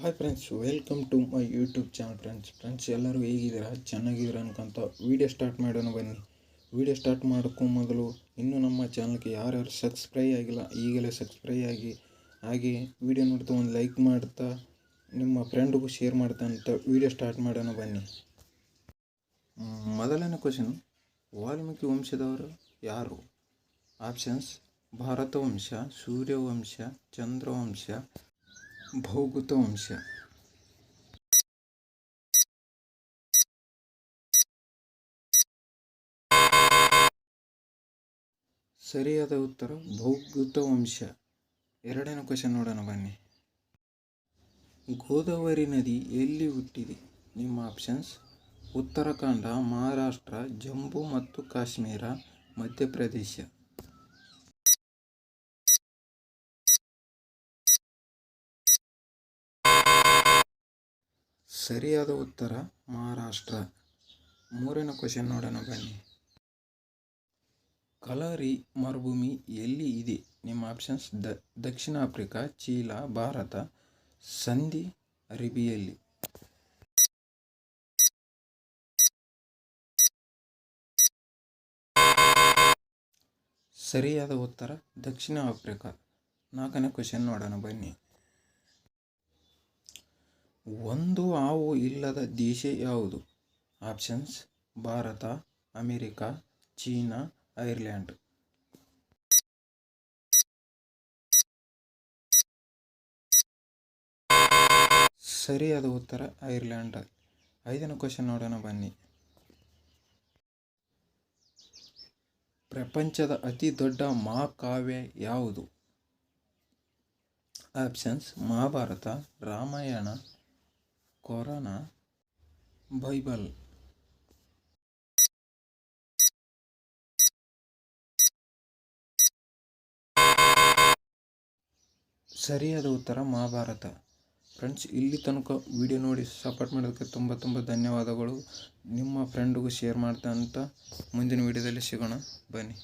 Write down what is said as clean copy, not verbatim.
Hi friends, welcome to my YouTube channel. Friends ಎಲ್ಲರೂ ಹೇಗಿದ್ದೀರಾ? ಚೆನ್ನಾಗಿದ್ದೀರಾ ಅನ್ಕೊಂತ ವಿಡಿಯೋ ಸ್ಟಾರ್ಟ್ ಮಾಡೋಣ ಬನ್ನಿ. ವಿಡಿಯೋ ಸ್ಟಾರ್ಟ್ ಮಾಡೋಕ್ಕೂ ಮೊದಲು ಇನ್ನೂ ನಮ್ಮ ಚಾನಲ್ಗೆ ಯಾರ್ಯಾರು ಸಬ್ಸ್ಕ್ರೈಬ್ ಆಗಿಲ್ಲ ಈಗಲೇ ಸಬ್ಸ್ಕ್ರೈಬ್ ಆಗಿ, ಹಾಗೆ ವಿಡಿಯೋ ನೋಡ್ತಾ ಒಂದು ಲೈಕ್ ಮಾಡ್ತಾ ನಿಮ್ಮ ಫ್ರೆಂಡ್ಗೂ ಶೇರ್ ಮಾಡ್ತಾ ಅಂತ ವಿಡಿಯೋ ಸ್ಟಾರ್ಟ್ ಮಾಡೋಣ ಬನ್ನಿ. ಮೊದಲನೇ ಕ್ವಶನ್, ವಾಲ್ಮೀಕಿ ವಂಶದವರು ಯಾರು? ಆಪ್ಷನ್ಸ್: ಭಾರತ ವಂಶ, ಸೂರ್ಯವಂಶ, ಚಂದ್ರವಂಶ, ಭೌಗುತ ವಂಶ. ಸರಿಯಾದ ಉತ್ತರ ಭೌಗುತ ವಂಶ. ಎರಡನೇ ಕ್ವಶನ್ ನೋಡೋಣ ಬನ್ನಿ. ಗೋದಾವರಿ ನದಿ ಎಲ್ಲಿ ಹುಟ್ಟಿದೆ? ನಿಮ್ಮ ಆಪ್ಷನ್ಸ್: ಉತ್ತರಾಖಂಡ, ಮಹಾರಾಷ್ಟ್ರ, ಜಮ್ಮು ಮತ್ತು ಕಾಶ್ಮೀರ, ಮಧ್ಯಪ್ರದೇಶ. ಸರಿಯಾದ ಉತ್ತರ ಮಹಾರಾಷ್ಟ್ರ. ಮೂರನೇ ಕ್ವಶನ್ ನೋಡೋಣ ಬನ್ನಿ. ಕಲಾರಿ ಮರುಭೂಮಿ ಎಲ್ಲಿ ಇದೆ? ನಿಮ್ಮ ಆಪ್ಷನ್ಸ್: ದಕ್ಷಿಣ ಆಫ್ರಿಕಾ, ಚೀನಾ, ಭಾರತ, ಸೌದಿ ಅರೇಬಿಯಲ್ಲಿ. ಸರಿಯಾದ ಉತ್ತರ ದಕ್ಷಿಣ ಆಫ್ರಿಕಾ. ನಾಲ್ಕನೇ ಕ್ವಶನ್ ನೋಡೋಣ ಬನ್ನಿ. ಒಂದು ಹಾವು ಇಲ್ಲದ ದೇಶ ಯಾವುದು? Options: Bharat, America, China, Ireland. ಸರಿಯಾದ ಉತ್ತರ ಐರ್ಲ್ಯಾಂಡ್. ಐದನೇ ಕ್ವಶನ್ ನೋಡೋಣ ಬನ್ನಿ. ಪ್ರಪಂಚದ ಅತಿ ದೊಡ್ಡ ಮಹಾಕಾವ್ಯ ಯಾವುದು? Options: Mahabharata, Ramayana, Quran, Bible. ಸರಿಯಾದ ಉತ್ತರ ಮಹಾಭಾರತ. ಫ್ರೆಂಡ್ಸ್, ಇಲ್ಲಿ ತನಕ ವಿಡಿಯೋ ನೋಡಿ ಸಪೋರ್ಟ್ ಮಾಡೋದಕ್ಕೆ ತುಂಬ ಧನ್ಯವಾದಗಳು. ನಿಮ್ಮ ಫ್ರೆಂಡ್ಗೂ ಶೇರ್ ಮಾಡ್ತಾ ಅಂತ ಮುಂದಿನ ವಿಡಿಯೋದಲ್ಲಿ ಸಿಗೋಣ ಬನ್ನಿ.